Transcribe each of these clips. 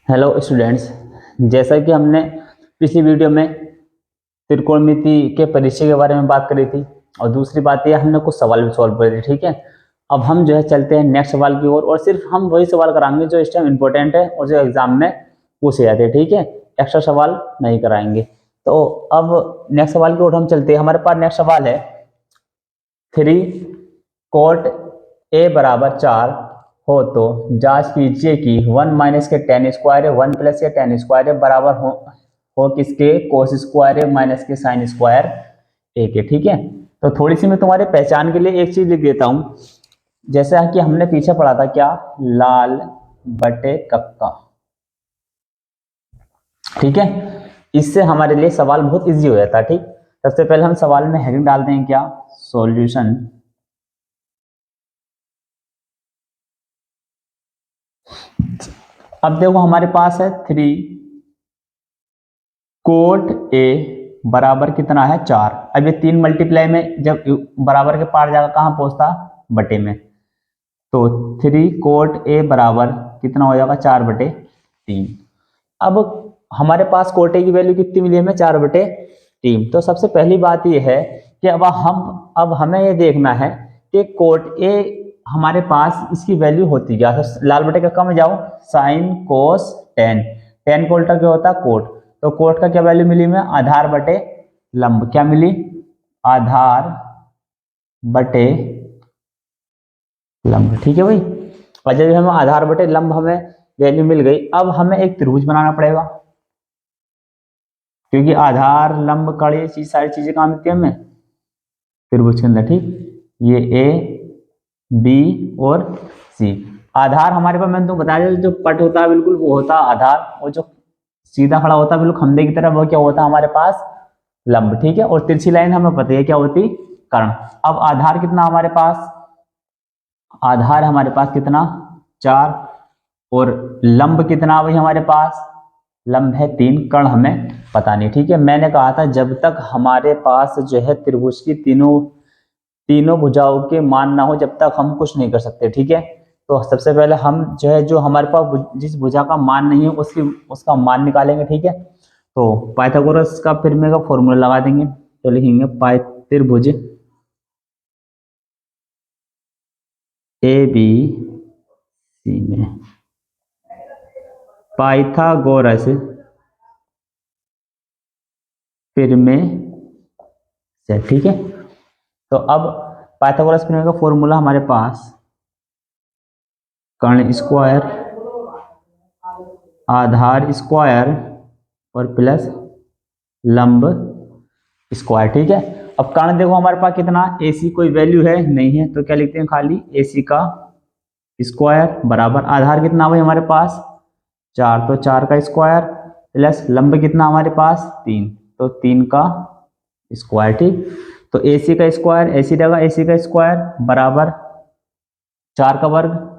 Hello students, जैसा कि हमने पिछली वीडियो में त्रिकोणमिति के परिचय के बारे में बात करी थी और दूसरी बात यह हमने कुछ सवाल भी सॉल्व करे थे। ठीक है, अब हम जो है चलते हैं नेक्स्ट सवाल की ओर और सिर्फ हम वही सवाल कराएंगे जो इस टाइम इम्पोर्टेंट है और जो एग्जाम में पूछे जाते हैं। ठीक है, एक्स्ट्रा सवाल नहीं कराएंगे। तो अब नेक्स्ट सवाल की ओर हम चलते हैं। हमारे पास नेक्स्ट सवाल है 3 कोट ए बराबर 4 हो तो जांच कीजिए कि 1 माइनस के टेन स्क्वायर है 1 प्लस के टेन स्क्वायर है बराबर हो किसके कोस स्क्वायर है माइनस के साइन स्क्वायर ए के। ठीक है, तो थोड़ी सी मैं तुम्हारे पहचान के लिए एक चीज लिख देता हूं। जैसा कि हमने पीछे पढ़ा था, क्या लाल बटे कक्का। ठीक है, इससे हमारे लिए सवाल बहुत इजी हो जाता है। ठीक, सबसे पहले हम सवाल में हेडिंग डालते हैं, क्या सॉल्यूशन। अब देखो हमारे पास है 3 कोट ए बराबर कितना है 4। अब ये 3 मल्टीप्लाई में जब बराबर के पार जाकर कहां पहुंचता, बटे में। तो 3 कोट ए बराबर कितना हो जाएगा 4/3। अब हमारे पास कोट ए की वैल्यू कितनी मिली हमें 4/3। तो सबसे पहली बात यह है कि अब हमें यह देखना है कि कोट ए हमारे पास इसकी वैल्यू होती क्या। तो लाल बटे का में जाओ, साइन कोस टेन, टेन को उल्टा क्या होता है कोट। तो कोट का क्या वैल्यू मिली हमें, आधार बटे लंब। क्या मिली, आधार बटे लंब। ठीक है भाई, और जब हमें आधार बटे लंब हमें वैल्यू मिल गई, अब हमें एक त्रिभुज बनाना पड़ेगा, क्योंकि आधार लंब कड़ी चीज सारी चीजें काम मिलती है हमें त्रिभुज के अंदर। ठीक, ये ए बी और सी। आधार हमारे पास मैंने तो बताया जो पट होता है बिल्कुल वो होता है आधार, और जो सीधा खड़ा होता है बिल्कुल खंबे की तरह वो क्या होता है हमारे पास, लंब। ठीक है, और तिरछी लाइन हमें पता है क्या होती, कर्ण। अब आधार कितना हमारे पास, आधार हमारे पास कितना 4, और लंब कितना भाई हमारे पास, लंब है 3, कर्ण हमें पता नहीं। ठीक है, मैंने कहा था जब तक हमारे पास जो है त्रिभुज की तीनों भुजाओं के मान ना हो जब तक हम कुछ नहीं कर सकते। ठीक है, तो सबसे पहले हम जो है जो हमारे पास जिस भुजा का मान नहीं है उसका मान निकालेंगे। ठीक है, तो पाइथागोरस का फिर का फॉर्मूला लगा देंगे। तो लिखेंगे पाइ त्रिभुज ए बी सी में पाइथागोरस फिर से। ठीक है, तो अब पाइथागोरस फिर का फॉर्मूला हमारे पास कर्ण स्क्वायर आधार स्क्वायर और प्लस लंब स्क्वायर। ठीक है, अब कर्ण देखो हमारे पास कितना, AC कोई वैल्यू है नहीं है, तो क्या लिखते हैं खाली AC का स्क्वायर बराबर आधार कितना भाई हमारे पास 4, तो 4 का स्क्वायर प्लस लंब कितना हमारे पास 3, तो 3 का स्क्वायर। ठीक, तो AC का स्क्वायर AC रहेगा, AC का स्क्वायर बराबर 4 का वर्ग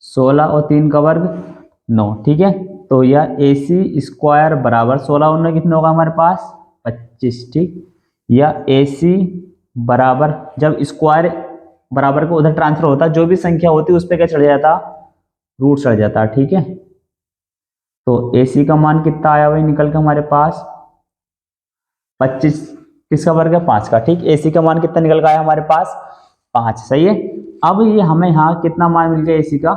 16 और 3 का वर्ग 9। ठीक है, तो यह AC स्क्वायर बराबर 16 और 9 कितना होगा हमारे पास 25। ठीक, या AC बराबर जब स्क्वायर बराबर को उधर ट्रांसफर होता जो भी संख्या होती उस पर क्या चढ़ जाता, रूट चढ़ जाता। ठीक है, तो AC का मान कितना आया भाई निकल के हमारे पास 25, किसका वर्ग है 5 का। ठीक, AC का मान कितना निकल के आया हमारे पास 5। सही है, अब ये हमें यहाँ कितना मान मिल गया AC का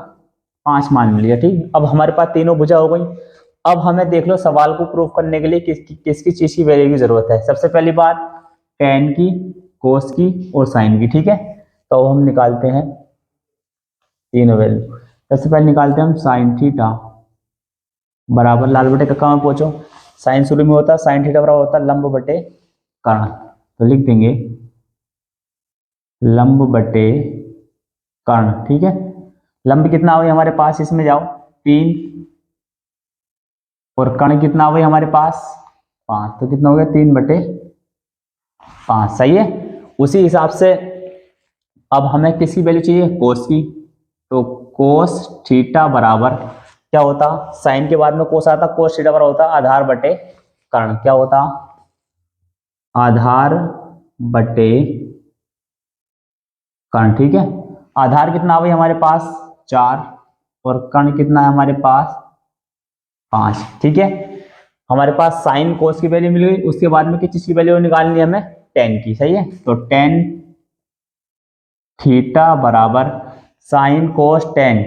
5 मान मिल गया। ठीक, अब हमारे पास तीनों भुजा हो गई। अब हमें देख लो सवाल को प्रूव करने के लिए किसकी चीज की वैल्यू की जरूरत है। सबसे पहली बात टेन की, कोस की और साइन की। ठीक है, तो हम निकालते हैं तीनों वैल्यू। सबसे पहले निकालते हैं हम साइन थीटा बराबर लाल बटे कक्का में पहुंचो, साइन शुरू में होता है साइन थीटा बराबर होता है लंब बटे कर्ण। तो लिख देंगे लंब बटे कर्ण। ठीक है, लंब कितना हुआ हमारे पास, इसमें जाओ 3, और कर्ण कितना हुआ हमारे पास 5, तो कितना हो गया 3/5। सही है, उसी हिसाब से अब हमें किसकी वैल्यू चाहिए, कोस की। तो कोस थीटा बराबर क्या होता, साइन के बाद में कोस आता, कोस थीटा बराबर होता आधार बटे कर्ण। क्या होता, आधार बटे कर्ण। ठीक है, आधार कितना भाई हमारे पास 4, और कर्ण कितना है हमारे पास 5। ठीक है, हमारे पास साइन कोस की वैल्यू मिल गई। उसके बाद में किस चीज की वैल्यू निकालनी है हमें? टेन की। सही है, तो टेन थीटा बराबर साइन कोस टेन।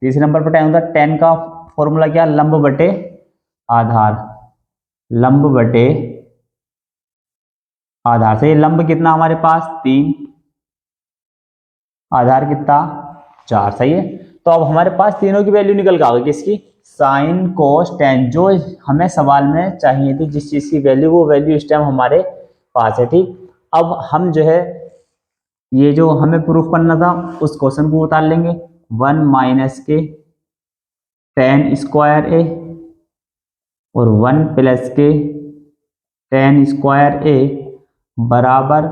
तीसरे नंबर पर टेन होता है। टेन का फॉर्मूला क्या? लंब बटे आधार। लंब बटे आधार से लंब कितना हमारे पास? 3, आधार कितना? 4। सही है, तो अब हमारे पास तीनों की वैल्यू निकल के आ गई। किसकी? साइन कोस टेन, जो हमें सवाल में चाहिए थी जिस चीज की वैल्यू, वो वैल्यू इस टाइम हमारे पास है। ठीक, अब हम जो है ये जो हमें प्रूफ करना था उस क्वेश्चन को उतार लेंगे। 1 माइनस के टेन स्क्वायर ए और 1 प्लस के टेन स्क्वायर ए बराबर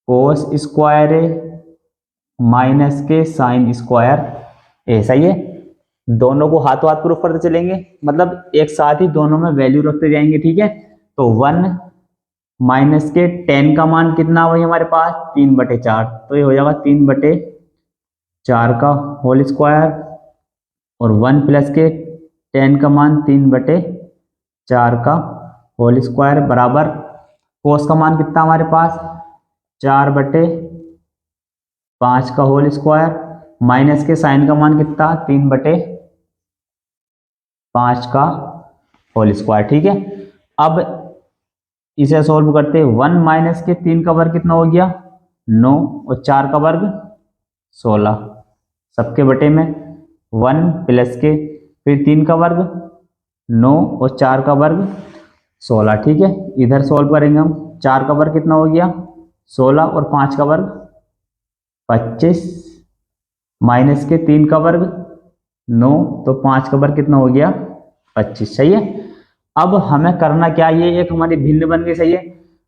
कोस स्क्वायर ए माइनस के साइन स्क्वायर ए। सही है, दोनों को हाथों हाथ प्रूफ करते चलेंगे, मतलब एक साथ ही दोनों में वैल्यू रखते जाएंगे। ठीक है, तो 1 माइनस के 10 का मान कितना वही हमारे पास? 3/4, तो ये हो जाएगा 3/4 का होल स्क्वायर, और 1 प्लस के 10 का मान 3/4 का होल स्क्वायर बराबर कोस का मान कितना हमारे पास? 4/5 का होल स्क्वायर, माइनस के साइन का मान कितना? 3/5 का होल स्क्वायर। ठीक है, अब इसे सॉल्व करते हैं। 1 माइनस के 3 का वर्ग कितना हो गया? 9, और 4 का वर्ग 16, सबके बटे में 1 प्लस के फिर 3 का वर्ग 9 और 4 का वर्ग 16। ठीक है, इधर सॉल्व करेंगे हम। 4 का वर्ग कितना हो गया? 16, और 5 का वर्ग 25, माइनस के 3 का वर्ग 9, तो 5 का वर्ग कितना हो गया? 25। सही है, अब हमें करना क्या? ये एक हमारी भिन्न बन गई। सही है,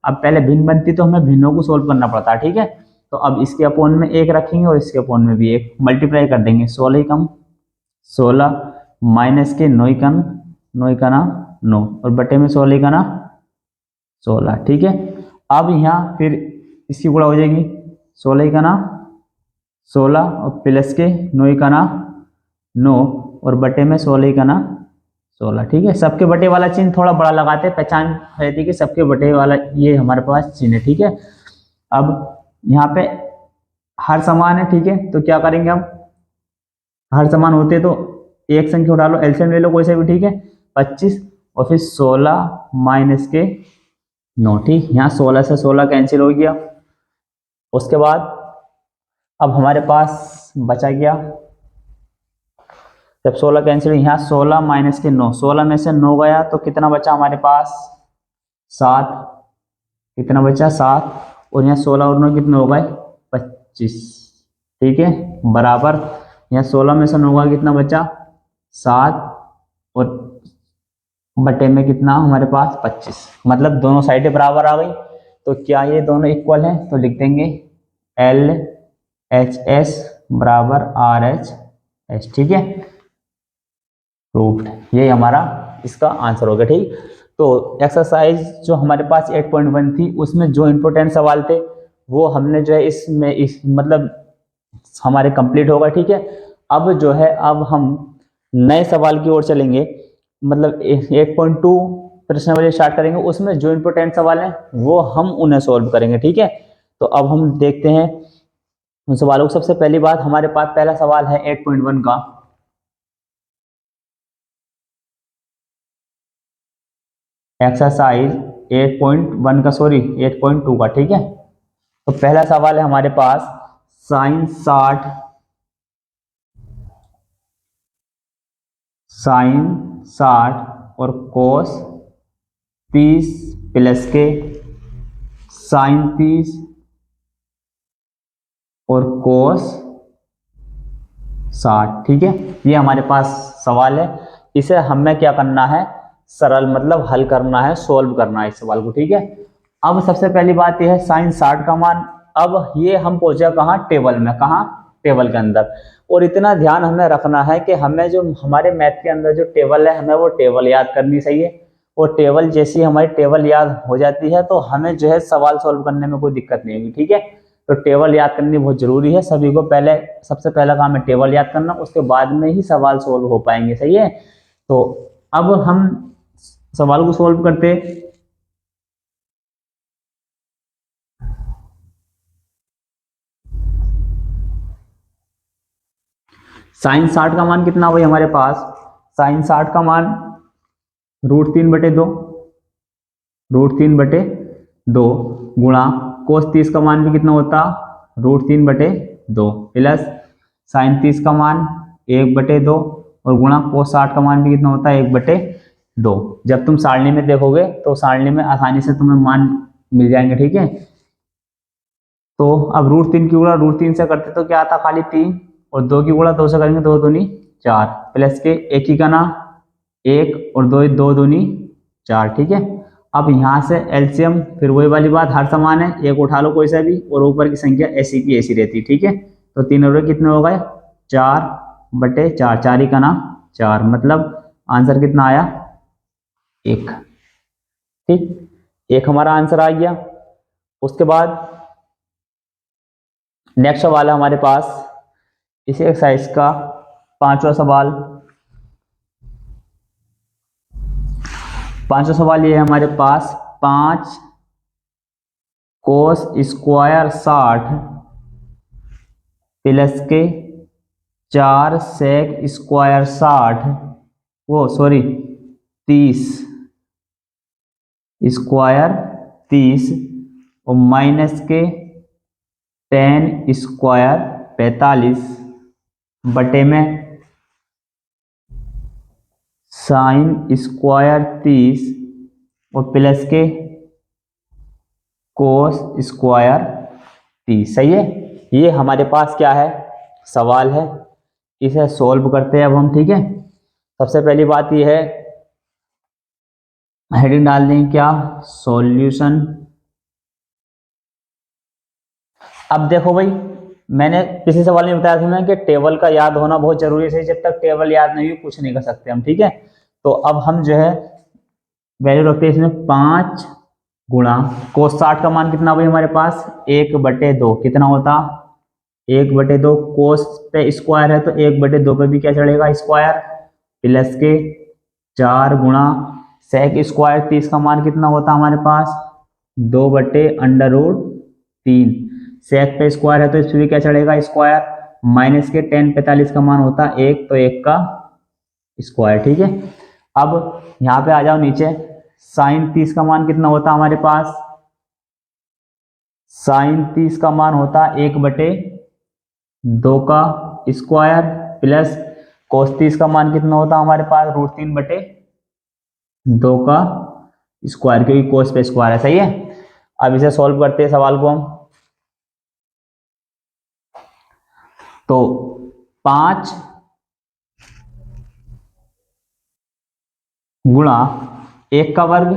अब पहले भिन्न बनती तो हमें भिन्नों को सोल्व करना पड़ता है। ठीक है, तो अब इसके अपोन में 1 रखेंगे और इसके अपोन में भी 1, मल्टीप्लाई कर देंगे। 16 कम 16 माइनस के 9 कम 9 का ना 9, और बटे में 16 का ना 16। ठीक है, अब यहाँ फिर इसकी गुणा हो जाएगी। 16 का ना 16 और प्लस के 9 का ना 9, और बटे में 16 का ना 16। ठीक है, सबके बटे वाला चिन्ह थोड़ा बड़ा लगाते हैं, पहचान रहती है कि सबके बटे वाला ये हमारे पास चिन्ह है। ठीक है, अब यहाँ पे हर समान है। ठीक है, तो क्या करेंगे हम? हर समान होते तो एक संख्या उठा लो, एलसीएम ले लो कोई से भी। ठीक है, 25 और फिर 16 माइनस के 9। ठीक, यहाँ 16 से 16 कैंसिल हो गया। उसके बाद अब हमारे पास बचा गया, जब 16 कैंसिल, यहाँ 16 माइनस के 9, 16 में से 9 गया तो कितना बचा हमारे पास? 7। कितना बचा? 7, और यहाँ 16 और 9 कितने हो गए? 25। ठीक है, बराबर यहाँ 16 में से 9 गया, कितना बचा? 7, और बटे में कितना हमारे पास? 25, मतलब दोनों साइडें बराबर आ गई। तो क्या ये दोनों इक्वल हैं? तो लिख देंगे LHS बराबर RHS। ठीक है, प्रूव्ड, ये हमारा इसका आंसर हो गया। ठीक, तो एक्सरसाइज जो हमारे पास 8.1 थी उसमें जो इंपॉर्टेंट सवाल थे वो हमने जो है इसमें इस मतलब हमारे कंप्लीट होगा। ठीक है, अब जो है अब हम नए सवाल की ओर चलेंगे, मतलब 8.2 प्रश्नावली स्टार्ट करेंगे। उसमें जो इंपॉर्टेंट सवाल हैं वो हम उन्हें सॉल्व करेंगे। ठीक है, तो अब हम देखते हैं उन सवालों को। सबसे पहली बात हमारे पास पहला सवाल है 8.1 का। एक्सरसाइज 8.1 का, सॉरी 8.2 का। ठीक है, तो पहला सवाल है हमारे पास साइन 60 और कोस 30 प्लस के साइन 30 और कोस 60। ठीक है, ये हमारे पास सवाल है। इसे हमें क्या करना है? सरल मतलब हल करना है, सोल्व करना है इस सवाल को। ठीक है, अब सबसे पहली बात यह है साइन 60 का मान। अब ये हम पहुंचे कहाँ? टेबल में। कहाँ? टेबल के अंदर। और इतना ध्यान हमें रखना है कि हमें जो हमारे मैथ के अंदर जो टेबल है हमें वो टेबल याद करनी चाहिए। और टेबल जैसी हमारी टेबल याद हो जाती है तो हमें जो है सवाल सोल्व करने में कोई दिक्कत नहीं होगी। ठीक है, तो टेबल याद करनी बहुत जरूरी है सभी को। पहले सबसे पहला काम है टेबल याद करना, उसके बाद में ही सवाल सोल्व हो पाएंगे। सही है, तो अब हम सवाल को सॉल्व करते। साइन 60 का मान कितना भाई हमारे पास, साइन 60 का मान √3/2, √3/2 गुणा कोस 30 का मान भी कितना होता, √3/2 प्लस साइन 30 का मान 1/2 और गुणा कोस 60 का मान भी कितना होता है 1/2। जब तुम सारणी में देखोगे तो सारणी में आसानी से तुम्हें मान मिल जाएंगे, ठीक है। तो अब √3 की गुणा √3 से करते तो क्या आता, खाली 3, और 2 की गुणा 2 से करेंगे 2 दूनी 4, प्लस के 1 की गणा 1 और 2 दूनी 4, ठीक है। अब यहाँ से एलसीएम फिर वही वाली बात, हर समान है, एक उठा लो कोई सा भी और ऊपर की संख्या ऐसी की ऐसी रहती, ठीक है। तो 3 और कितने हो गए 4/4, 4 ही का ना 4, मतलब आंसर कितना आया 1, ठीक। एक हमारा आंसर आ गया। उसके बाद नेक्स्ट सवाल है हमारे पास इसी एक्सरसाइज का 5वां सवाल। 5वां सवाल ये है हमारे पास, 5 कोस स्क्वायर 60 प्लस के 4 सेक स्क्वायर 30 स्क्वायर 30 और माइनस के 10 स्क्वायर 45 बटे में साइन स्क्वायर 30 और प्लस के कोस स्क्वायर 30, सही है। ये हमारे पास क्या है सवाल है, इसे सॉल्व करते हैं अब हम, ठीक है। सबसे पहली बात ये है, हेडिंग डाल देंगे क्या, सॉल्यूशन। अब देखो भाई, मैंने पिछले सवाल में बताया था ना कि टेबल का याद होना बहुत जरूरी है, जब तक टेबल याद नहीं हो कुछ नहीं कर सकते हम, ठीक है। तो अब हम जो है वैल्यू रखते हैं इसमें 5 गुणा कोस 60 का मान कितना भाई हमारे पास 1/2, कितना होता 1/2, कोस पे स्क्वायर है तो 1/2 पे भी क्या चढ़ेगा स्क्वायर, प्लस के 4 गुणा सेक स्क्वायर 30 का मान कितना होता हमारे पास 2/√3, सेक पे स्क्वायर है तो इसमें भी क्या चढ़ेगा स्क्वायर, माइनस के 10 45 का मान होता 1 तो 1 का स्क्वायर, ठीक है। अब यहाँ पे आ जाओ नीचे, साइन 30 का मान कितना होता हमारे पास, साइन 30 का मान होता 1/2 का स्क्वायर प्लस कोस 30 का मान कितना होता हमारे पास √3/2 का स्क्वायर, क्योंकि कोस पे स्क्वायर है, सही है। अब इसे सॉल्व करते हैं सवाल को हम। तो 5 गुणा 1 का वर्ग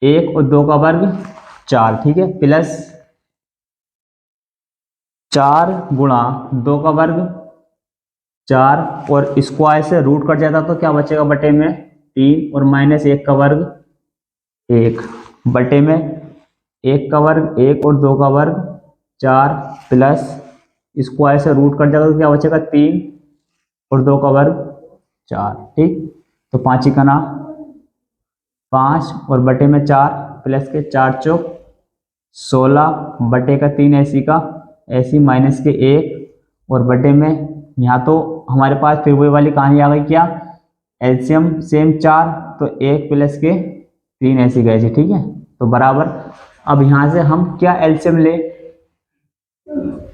1 और 2 का वर्ग 4, ठीक है, प्लस 4 गुणा 2 का वर्ग 4 और स्क्वायर से रूट कट जाता तो क्या बचेगा बटे में 3 और माइनस 1 का वर्ग 1 बटे में 1 का वर्ग 1 और 2 का वर्ग 4 प्लस स्क्वायर से रूट कट जाएगा तो क्या बचेगा 3 और 2 का वर्ग 4, ठीक। तो 5 ही का ना 5 और बटे में 4 प्लस के 4 चौक 16 बटे का 3 ऐसी माइनस के 1 और बटे में यहाँ तो हमारे पास फिर वही वाली कहानी आ गई, क्या एलसीएम सेम 4 तो 1 प्लस के 3 ऐसी गए, ठीक है। तो बराबर, अब यहाँ से हम क्या एलसीएम ले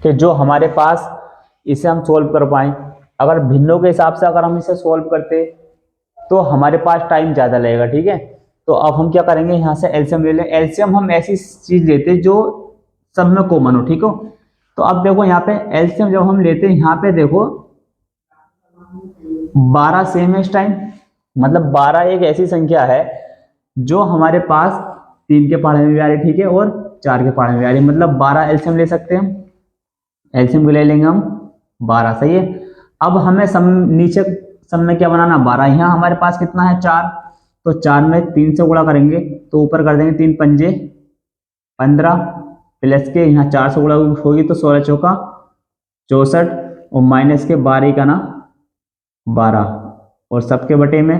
कि जो हमारे पास इसे हम सोल्व कर पाए। अगर भिन्नों के हिसाब से अगर हम इसे सोल्व करते तो हमारे पास टाइम ज़्यादा लगेगा, ठीक है। तो अब हम क्या करेंगे, यहाँ से एलसीएम ले लें। एलसीएम हम ऐसी चीज़ लेते जो सब में कॉमन हो, ठीक हो। तो अब देखो यहाँ पे एलसीएम जब हम लेते हैं, यहाँ पे देखो 12 सेम है इस टाइम, मतलब 12 एक ऐसी संख्या है जो हमारे पास 3 के पहाड़े में भी आ रही, ठीक है, और 4 के पहाड़े में भी आ रही, मतलब 12 एलसीएम ले सकते हैं हम। एलसीएम ले लेंगे हम 12, सही है। अब हमें नीचे सम में क्या बनाना 12, यहाँ हमारे पास कितना है 4, तो 4 में 3 से गुणा करेंगे तो ऊपर कर देंगे 3 पंजे 15 प्लस के यहाँ 4 से गुणा होगी तो 16 चौका 64 और माइनस के 12 का ना 12 और सबके बटे में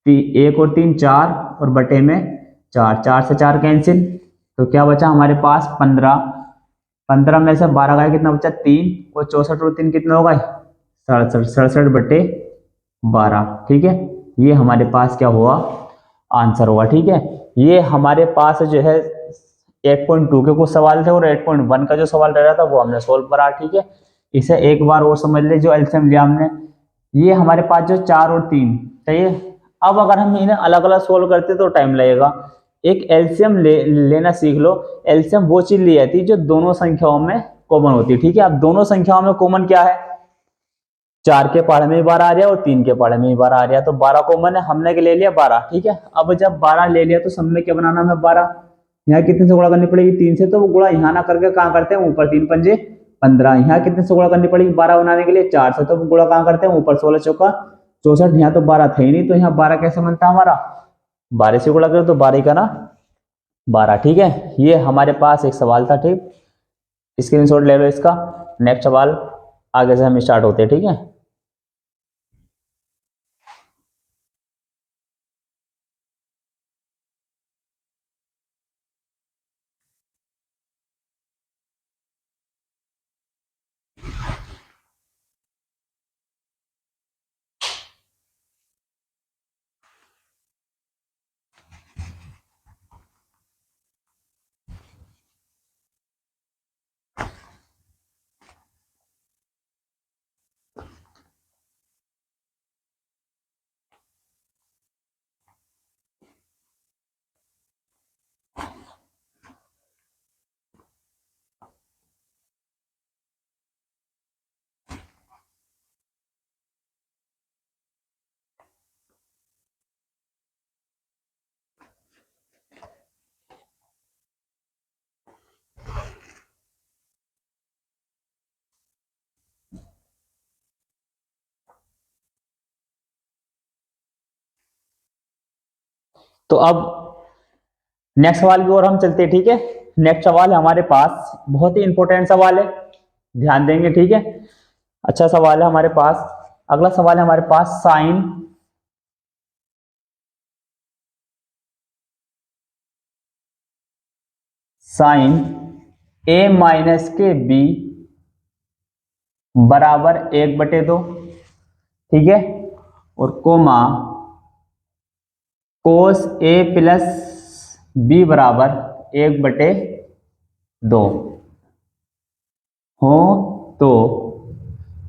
एक और 3 4 और बटे में 4, 4 से 4 कैंसिल, तो क्या बचा हमारे पास 15, 15 में से 12 गया कितना बचा 3, और 64 और 3 कितना होगा 67, 67 बटे 12। ठीक है, ये हमारे पास क्या हुआ आंसर हुआ। ठीक है, ये हमारे पास जो है 8.2 के कुछ सवाल थे और 8.1 का जो सवाल रह रहा था वो हमने सोल्व करा। ठीक है, इसे एक बार और समझ ले, जो एलसीएम लिया हमने, ये हमारे पास जो 4 और 3 चाहिए। अब अगर हम इन्हें अलग अलग सोल्व करते तो टाइम लगेगा। एक एलसीएम लेना सीख लो। एलसीएम वो चीज ली जाती है जो दोनों संख्याओं में कॉमन होती है। ठीक है, अब दोनों संख्याओं में कॉमन क्या है, 4 के पहाड़े में भी 12 आ रहा है और 3 के पहाड़े में भी 12 आ रहा है, तो 12 कॉमन है, हमने ले लिया 12। ठीक है, अब जब 12 ले लिया तो सब में क्या बनाना है 12, यहाँ कितने से गुणा करनी पड़ेगी 3 से, तो वो गुणा यहाँ ना करके कहाँ करते हैं ऊपर 3 पंजे 15, यहाँ कितने से गुणा करनी पड़ेगी 12 बनाने के लिए 4 से, तो वो गुणा कहाँ करते हैं ऊपर 16 चौका 64, यहाँ तो 12 थे ही नहीं, तो यहाँ 12 कैसे बनता है हमारा, 12 से गुणा करो तो 12 का ना 12। ठीक है, ये हमारे पास एक सवाल था। ठीक, स्क्रीनशॉट ले लो इसका। नेक्स्ट सवाल आगे से हम स्टार्ट होते हैं। ठीक है, तो अब नेक्स्ट सवाल की ओर हम चलते हैं। ठीक है, नेक्स्ट सवाल है हमारे पास, बहुत ही इंपॉर्टेंट सवाल है, ध्यान देंगे। ठीक है, अच्छा सवाल है हमारे पास। अगला सवाल है हमारे पास, साइन साइन a माइनस के b बराबर 1/2। ठीक है, और comma cos a plus b बराबर 1/2 हो तो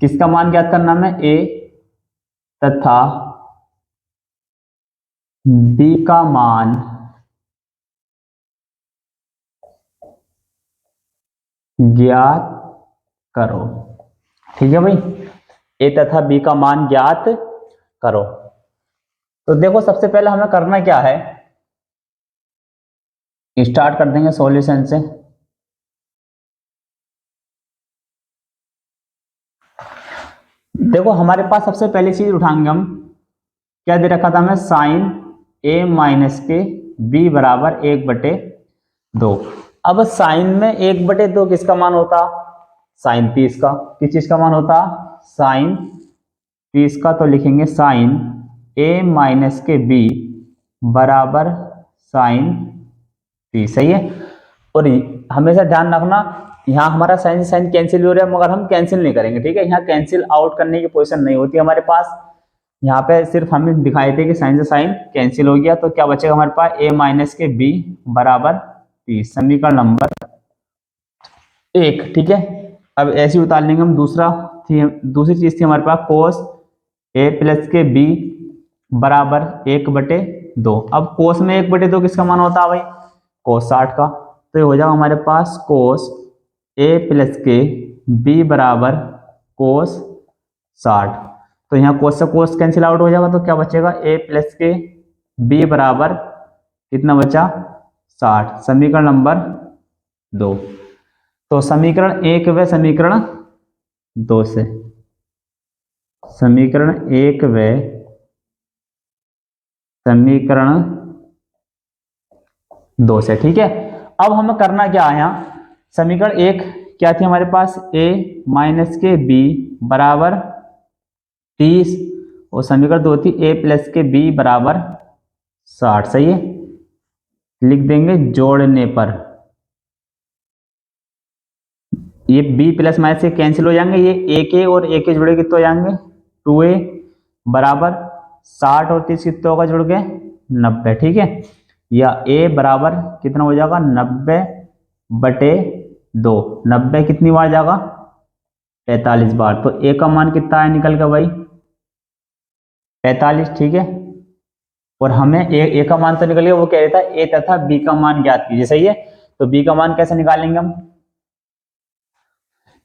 किसका मान ज्ञात करना है, a तथा b का मान ज्ञात करो। ठीक है भाई, a तथा b का मान ज्ञात करो। तो देखो सबसे पहले हमें करना क्या है, स्टार्ट कर देंगे सॉल्यूशन से। देखो हमारे पास सबसे पहली चीज उठाएंगे हम, क्या दे रखा था हमें, साइन a माइनस के b बराबर 1/2। अब साइन में 1/2 किसका मान होता, साइन 30 का। किस चीज का मान होता, साइन 30 का। तो लिखेंगे साइन a माइनस के b बराबर साइन 30। सही है, और हमेशा ध्यान रखना यहाँ हमारा साइन साइन कैंसिल हो रहा है, मगर हम कैंसिल नहीं करेंगे। ठीक है, यहाँ कैंसिल आउट करने की पोजीशन नहीं होती हमारे पास। यहाँ पे सिर्फ हमें दिखाए थे कि साइन से साइन कैंसिल हो गया, तो क्या बचेगा हमारे पास, a माइनस के b बराबर 30, समीकरण नंबर 1। ठीक है, अब ऐसे ही उतार लेंगे हम। दूसरी चीज थी हमारे पास, कोस a प्लस के b बराबर 1/2। अब कोस में 1/2 किसका मान होता है भाई, कोस 60 का। तो ये हो जाएगा हमारे पास कोस a प्लस के b बराबर कोस 60। तो यहाँ कोस से कोस कैंसिल आउट हो जाएगा, तो क्या बचेगा, a प्लस के b बराबर कितना बचा 60, समीकरण नंबर 2। तो समीकरण 1 व समीकरण 2 से, समीकरण 1 व समीकरण 2 से। ठीक है, अब हमें करना क्या है, यहाँ समीकरण 1 क्या थी हमारे पास, a माइनस के b बराबर 30, और समीकरण 2 थी ए प्लस के बी बराबर 60, सही है। लिख देंगे जोड़ने पर ये b प्लस माइनस से कैंसिल हो जाएंगे, ये ए के और ए के जुड़े कितने हो जाएंगे 2a बराबर 60 और 30 कितने होगा जुड़ के 90, ठीक है। या a बराबर कितना हो जाएगा 90/2, 90 कितनी बार जाएगा 45 बार, तो a का मान कितना है निकल के भाई 45, ठीक है। और हमें ए का मान तो निकल गया, वो कह रहा था ए तथा बी का मान ज्ञात कीजिए, सही है। तो बी का मान कैसे निकालेंगे हम,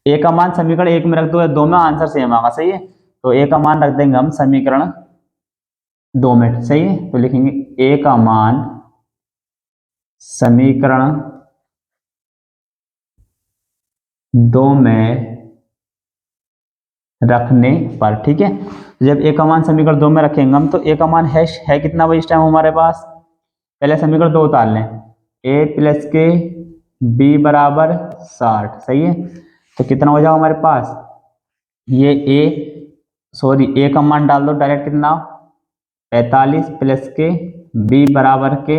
ए का मान समीकरण 1 में रख दो या 2 में, आंसर सेम आएगा, सही है। तो ए का मान रख देंगे हम समीकरण 2 में, सही है। तो लिखेंगे ए का मान समीकरण 2 में रखने पर, ठीक है। जब ए का मान समीकरण 2 में रखेंगे हम, तो ए का मान है कितना भाई इस टाइम हमारे पास, पहले समीकरण 2 उतार लें, ए प्लस के बी बराबर 60, सही है। तो कितना हो जाएगा हमारे पास, ये ए का मान डाल दो डायरेक्ट, कितना 45 प्लस के बी बराबर के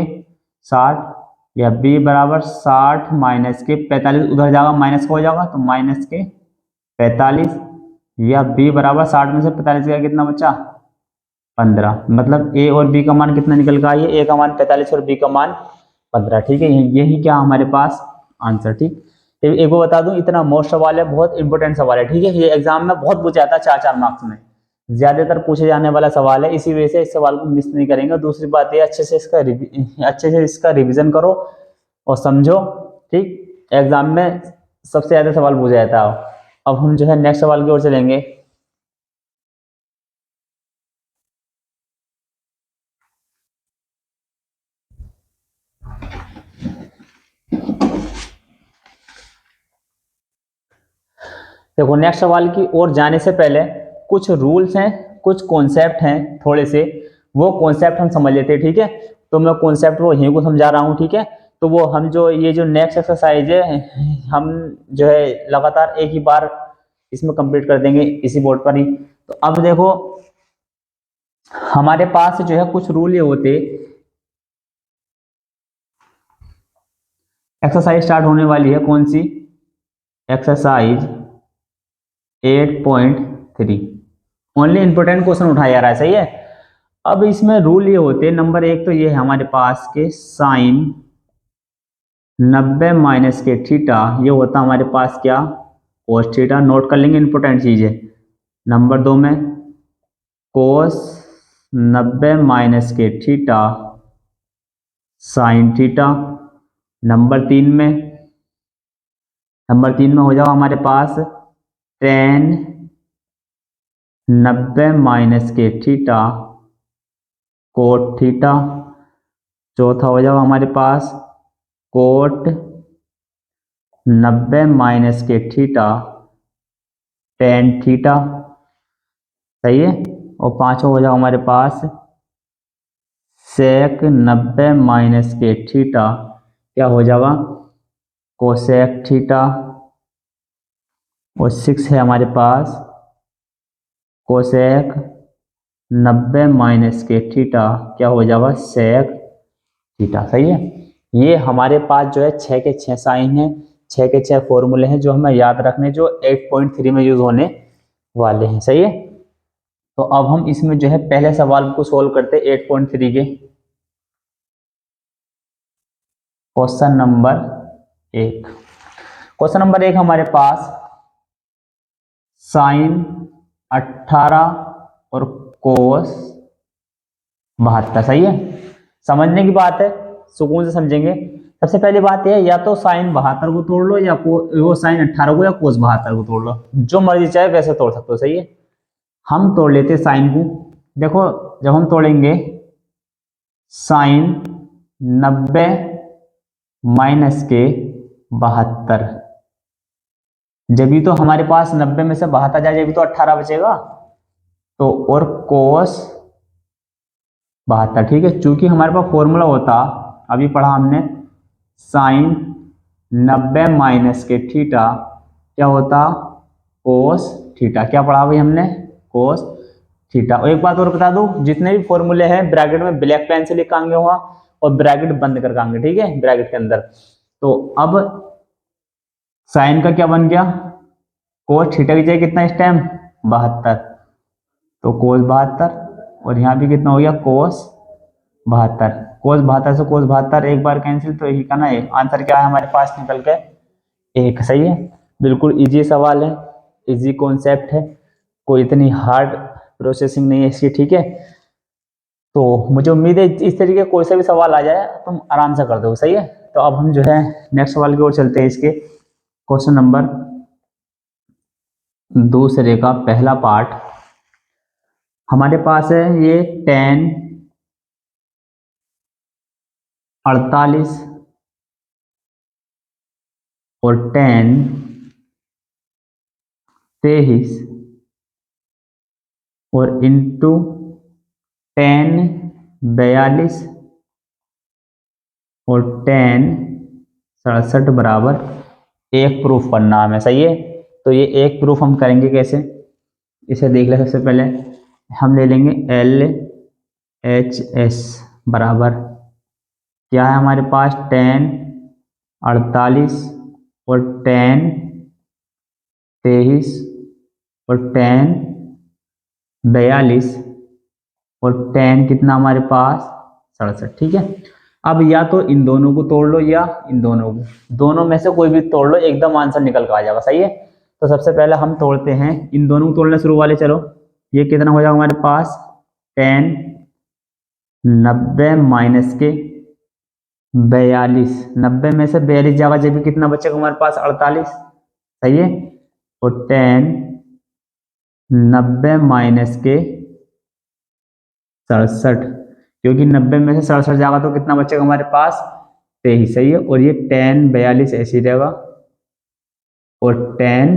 60, या बी बराबर 60 माइनस के 45, उधर जाएगा माइनस हो जाएगा, तो माइनस के 45, या b बराबर 60 में से 45 का कितना बचा 15, मतलब a और b का मान कितना निकल का है, a का मान 45 और b का मान 15, ठीक है। यही क्या हमारे पास आंसर, ठीक। एक को बता दूं, इतना मोस्ट सवाल है, बहुत इंपॉर्टेंट सवाल है, ठीक है। ये एग्जाम में बहुत पूछा जाता है 4-4 मार्क्स में, ज्यादातर पूछे जाने वाला सवाल है, इसी वजह से इस सवाल को मिस नहीं करेंगे। दूसरी बात ये अच्छे से इसका रिविजन करो और समझो, ठीक। एग्जाम में सबसे ज्यादा सवाल पूछा जाता है। अब हम जो है नेक्स्ट सवाल की ओर चलेंगे। देखो नेक्स्ट सवाल की ओर जाने से पहले कुछ रूल्स हैं, कुछ कॉन्सेप्ट हैं थोड़े से, वो कॉन्सेप्ट हम समझ लेते हैं, ठीक है। तो मैं कॉन्सेप्ट वो यहीं को समझा रहा हूँ, ठीक है। तो वो हम जो ये जो नेक्स्ट एक्सरसाइज है, हम जो है लगातार एक ही बार इसमें कंप्लीट कर देंगे इसी बोर्ड पर ही। तो अब देखो हमारे पास जो है कुछ रूल ये होते, एक्सरसाइज स्टार्ट होने वाली है कौन सी, एक्सरसाइज 8.3, ओनली इंपोर्टेंट क्वेश्चन उठाया जा रहा है, सही है। अब इसमें रूल ये होते, नंबर 1 तो ये है हमारे पास के साइन 90 माइनस के थीटा, ये होता हमारे पास क्या कोस थीटा, नोट कर लेंगे इंपोर्टेंट चीज है। नंबर 2 में कोस 90 माइनस के थीटा साइन थीटा। नंबर 3 में हो जाओ हमारे पास टेन 90 माइनस के थीटा कोट थीटा। चौथा हो जाओ हमारे पास कोट 90 माइनस के थीटा टेन थीटा, सही है। और पांचवा हो जाओ हमारे पास सेक 90 माइनस के थीटा, क्या हो जाएगा कोसेक थीटा। और 6 है हमारे पास कोसेक 90 माइनस के थीटा, क्या हो जाएगा सेक थीटा, सही है। ये हमारे पास जो है 6 के 6 साइन है, 6 के 6 फॉर्मूले हैं जो हमें याद रखने, जो 8.3 में यूज होने वाले हैं, सही है। तो अब हम इसमें जो है पहले सवाल को सोल्व करते 8.3 के। क्वेश्चन नंबर 1 हमारे पास साइन 18 और कोस 72, सही है। समझने की बात है, सुकून से समझेंगे। सबसे पहली बात है, या तो साइन 72 को तोड़ लो, या वो साइन 18 को, या कोस 72 को तोड़ लो, जो मर्जी चाहे वैसे तोड़ सकते हो, सही है। हम तोड़ लेते साइन को। देखो जब हम तोड़ेंगे साइन 90 माइनस के 72, जब भी तो हमारे पास 90 में से 72 जाए, जब भी तो 18 बचेगा, तो और कोस 72, ठीक है। चूंकि हमारे पास फॉर्मूला होता, अभी पढ़ा हमने, साइन 90 माइनस के थीटा क्या होता कोस थीटा, क्या पढ़ा भाई हमने कोस। थीटा। और एक बात और बता दूं, जितने भी फॉर्मूले हैं ब्रैकेट में ब्लैक पेन से लिखांगे वहां और ब्रैकेट बंद करके, ठीक है, ब्रैकेट के अंदर। तो अब साइन का क्या बन गया, कोस थीटा की जगह कितना इस टाइम 72, तो कोस 72, और यहाँ भी कितना हो गया कोस 72, कोस 72 से कोस 72 एक बार कैंसिल, तो यही का ना एक आंसर क्या है हमारे पास निकल के एक। सही है, बिल्कुल इजी सवाल है, इजी कॉन्सेप्ट है, कोई इतनी हार्ड प्रोसेसिंग नहीं है इसकी, ठीक है। तो मुझे उम्मीद है इस तरीके कोई सा भी सवाल आ जाए तुम आराम से कर दोगे। सही है, तो अब हम जो है नेक्स्ट सवाल की ओर चलते हैं। इसके क्वेश्चन नंबर दूसरे का पहला पार्ट हमारे पास है, ये 10 48 और 10 23 और इंटू 10 42 और 10 67 बराबर एक प्रूफ करना हमें। सही है, तो ये एक प्रूफ हम करेंगे कैसे, इसे देख ले। सबसे पहले हम ले लेंगे LHS बराबर क्या है हमारे पास 10 48 और 10 23 और 10 42 और 10 कितना हमारे पास 67, ठीक है। अब या तो इन दोनों को तोड़ लो या इन दोनों को, दोनों में से कोई भी तोड़ लो, एकदम आंसर निकल कर आ जाएगा। सही है, तो सबसे पहले हम तोड़ते हैं, इन दोनों को तोड़ना शुरू वाले। चलो, ये कितना हो जाएगा हमारे पास 10 90 माइनस के 42, 90 में से 42 जाएगा जब भी कितना बचेगा हमारे पास 48। सही है, और 10 90 माइनस के 67, क्योंकि 90 में से 67 जाएगा तो कितना बचेगा हमारे पास 23। सही है, और ये 10 42 ऐसी रहेगा और 10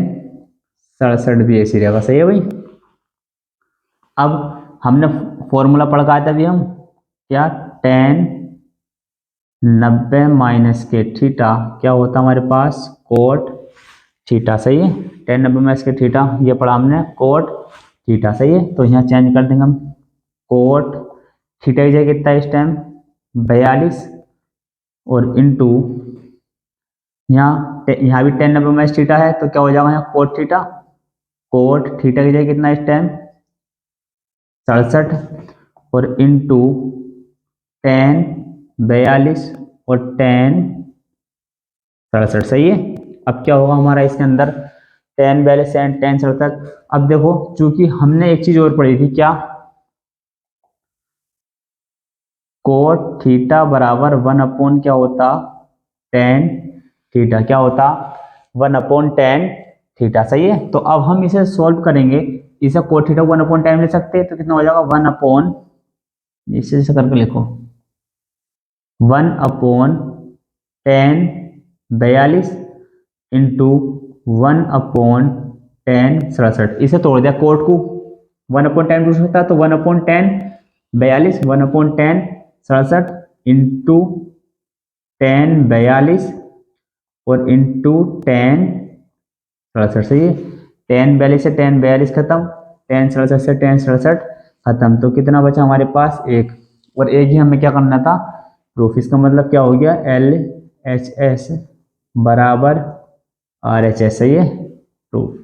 67 भी ऐसी रहेगा। सही है भाई। अब हमने फॉर्मूला पढ़ का था अभी हम क्या, 10 90 माइनस के थीटा क्या होता हमारे पास कोट थीटा। सही है, 10 90 माइनस के थीटा ये पढ़ा हमने कोट थीटा। सही है, तो यहाँ चेंज कर देंगे हम, कोट थीटा की जगह कितना इस टाइम 42 और इंटू यहाँ भी 10 90 माइनस थीटा है, तो क्या हो जाएगा यहाँ कोट थीटा, कोट थीटा की जगह कितना इस टाइम 67 और इंटू 10 42 और 10 67। सही है, अब क्या होगा हमारा इसके अंदर 10 42 एंड 10 67। अब देखो, चूंकि हमने एक चीज और पढ़ी थी क्या, कोट थीटा बराबर 1 क्या होता 10 थीटा, क्या होता 1/10 थीटा। सही है, तो अब हम इसे सॉल्व करेंगे, इसे कोट थीटा 1/10 ले सकते हैं, तो कितना हो जाएगा 1/, इसे करके लिखो 1/10 42 इंटू 1/10 67। इसे तोड़ दिया, कोट को 1/10 पूछ सकता है, तो 1/10 42 1/10 67 इंटू 10 42 और इंटू 10 67। सही है, 10 42 से 10 42 खत्म, 10 67 से 10 67 खत्म, तो कितना बचा हमारे पास एक, और एक ही हमें क्या करना था प्रूफ। इसका मतलब क्या हो गया LHS बराबर RHS। सही है, प्रूफ।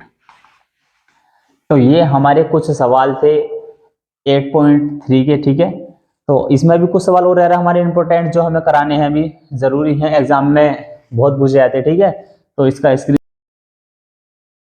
तो ये हमारे कुछ सवाल थे 8.3 के, ठीक है। तो इसमें भी कुछ सवाल और रह रहा है हमारे इंपॉर्टेंट, जो हमें कराने हैं, अभी जरूरी है, एग्जाम में बहुत पूछे जाते हैं, ठीक है। तो इसका स्क्रीन